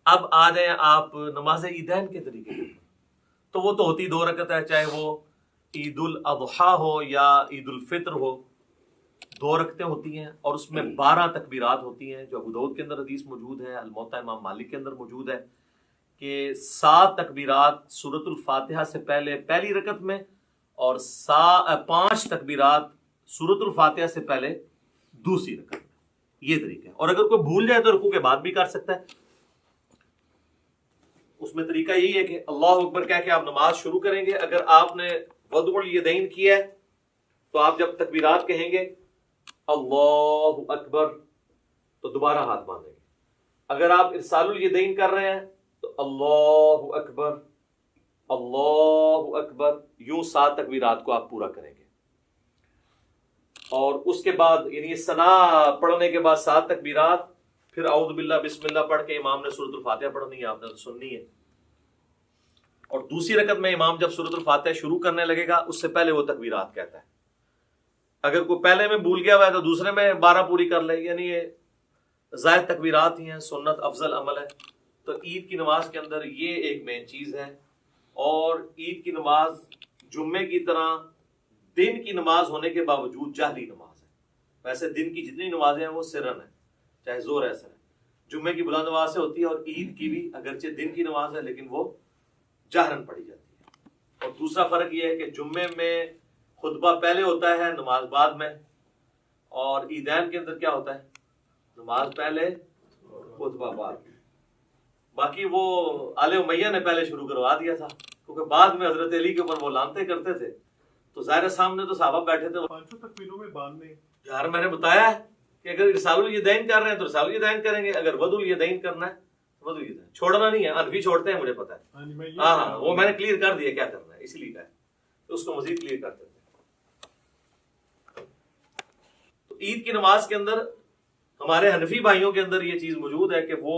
اب آ جائیں آپ نماز عیدین کے طریقے کے، تو وہ تو ہوتی 2 رکعت ہے، چاہے وہ عید الاضحیٰ ہو یا عید الفطر ہو، 2 رکعتیں ہوتی ہیں اور اس میں 12 تکبیرات ہوتی ہیں، جو ابو داؤد کے اندر حدیث موجود ہے، الموطا امام مالک کے اندر موجود ہے کہ 7 تکبیرات سورۃ الفاتحہ سے پہلے پہلی رکعت میں، اور 5 تکبیرات سورۃ الفاتحہ سے پہلے دوسری رکعت میں. یہ طریقہ ہے. اور اگر کوئی بھول جائے تو رکوع کے بعد بھی کر سکتا ہے. اس میں طریقہ یہی ہے کہ اللہ اکبر کہہ کے آپ نماز شروع کریں گے. اگر آپ نے وضع الیدین کیا ہے تو آپ جب تکبیرات کہیں گے اللہ اکبر تو دوبارہ ہاتھ باندھیں گے. اگر آپ ارسال الیدین کر رہے ہیں تو اللہ اکبر اللہ اکبر، یوں 7 تکبیرات کو آپ پورا کریں گے. اور اس کے بعد یعنی ثنا پڑھنے کے بعد 7 تکبیرات، پھر اعوذ باللہ بسم اللہ پڑھ کے امام نے سورۃ الفاتحہ پڑھنی ہے، آپ نے تو سننی ہے. اور دوسری رکعت میں امام جب سورۃ الفاتحہ شروع کرنے لگے گا اس سے پہلے وہ تکبیرات کہتا ہے. اگر کوئی پہلے میں بھول گیا ہوا ہے تو دوسرے میں 12 پوری کر لے. یعنی یہ زائد تکبیرات ہی ہیں، سنت افضل عمل ہے. تو عید کی نماز کے اندر یہ ایک مین چیز ہے. اور عید کی نماز جمعے کی طرح دن کی نماز ہونے کے باوجود جہری نماز ہے. ویسے دن کی جتنی نمازیں ہیں وہ سرن ہیں، چاہے زور ایسا ہے. جمعے کی بلند آواز سے ہوتی ہے اور عید کی بھی اگرچہ دن کی نماز ہے لیکن وہ جہرن پڑھی جاتی ہے. اور دوسرا فرق یہ ہے کہ جمعے میں خطبہ پہلے ہوتا ہے، نماز بعد میں. اور عیدین کے اندر کیا ہوتا ہے؟ نماز پہلے خطبہ بعد. باقی وہ آل امیہ نے پہلے شروع کروا دیا تھا کیونکہ بعد میں حضرت علی کے اوپر وہ لانتے کرتے تھے، تو ظاہر سامنے تو صحابہ بیٹھے تھے. 500 تکبیروں میں باندھنے یار میں نے بتایا ہے کہ اگر ارسال الیدین کر رہے ہیں تو ارسال الیدین کریں گے، اگر وضع الیدین کرنا ہے تو وضع الیدین. چھوڑنا نہیں ہے، حنفی چھوڑتے ہیں مجھے پتا ہے. ہاں وہ میں نے کلیئر کر دیا کیا کرنا ہے، اسی لیے کہا ہے تو اس کو مزید کلیئر کرتے ہیں. تو عید کی نماز کے اندر ہمارے حنفی بھائیوں کے اندر یہ چیز موجود ہے کہ وہ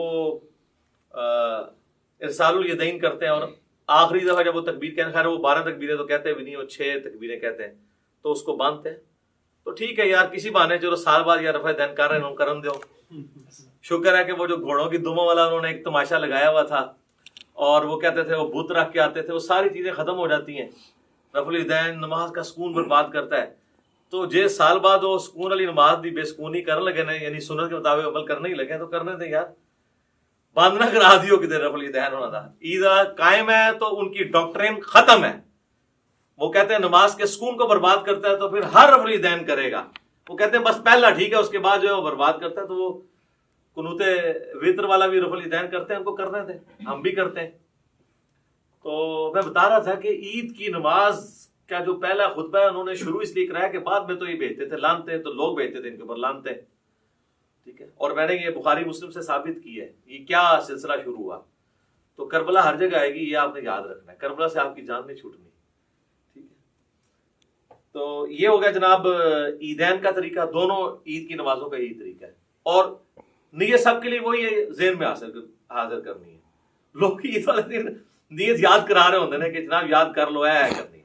ارسال الیدین کرتے ہیں، اور آخری دفعہ جب وہ تکبیر کہتے ہیں، خیر وہ 12 تکبیریں تو کہتے بھی نہیں، وہ 6 تکبیریں کہتے ہیں، تو اس کو باندھتے ہیں. تو ٹھیک ہے یار، کسی بہانے چلو سال بعد یا رفع دین کر رہے ہیں کرن دو. شکر ہے کہ وہ جو گھوڑوں کی دموں والا انہوں نے ایک تماشا لگایا ہوا تھا اور وہ کہتے تھے وہ بت رکھ کے آتے تھے، وہ ساری چیزیں ختم ہو جاتی ہیں. رفع الیدین نماز کا سکون برباد کرتا ہے. تو جے سال بعد وہ سکون والی نماز دی بے سکونی کرنے لگے نا، یعنی سنت کے مطابق عمل کرنے ہی لگے تو کرنے دیں یار. باندھنا کرا دیو کدھر رفع الیدین ہونا تھا. عید قائم ہے تو ان کی ڈاکٹرین ختم ہے. وہ کہتے ہیں نماز کے سکون کو برباد کرتا ہے تو پھر ہر رفع الیدین کرے گا. وہ کہتے ہیں بس پہلا ٹھیک ہے، اس کے بعد جو ہے وہ برباد کرتا ہے. تو وہ قنوت وتر والا بھی رفع الیدین کرتے ہیں، ان کو کرنے دیں، ہم بھی کرتے ہیں. تو میں بتا رہا تھا کہ عید کی نماز کا جو پہلا خطبہ ہے انہوں نے شروع اس لیے کرایا کہ بعد میں تو یہ بھیجتے تھے لانتے، تو لوگ بھیجتے تھے ان کے اوپر لانتے. ٹھیک ہے. اور میں نے یہ بخاری مسلم سے ثابت کی ہے یہ کیا سلسلہ شروع ہوا. تو کربلا ہر جگہ آئے گی، یہ آپ نے یاد رکھنا ہے. کربلا سے آپ کی جان نہیں چھوٹنی. ٹھیک ہے. تو یہ ہو گیا جناب عیدین کا طریقہ. دونوں عید کی نمازوں کا یہی طریقہ ہے. اور نیت سب کے لیے وہی ہے، ذہن میں حاضر کرنی ہے. لوگ عید والے دن نیت یاد کرا رہے ہوتے ہیں کہ جناب یاد کر لو ہے کرنی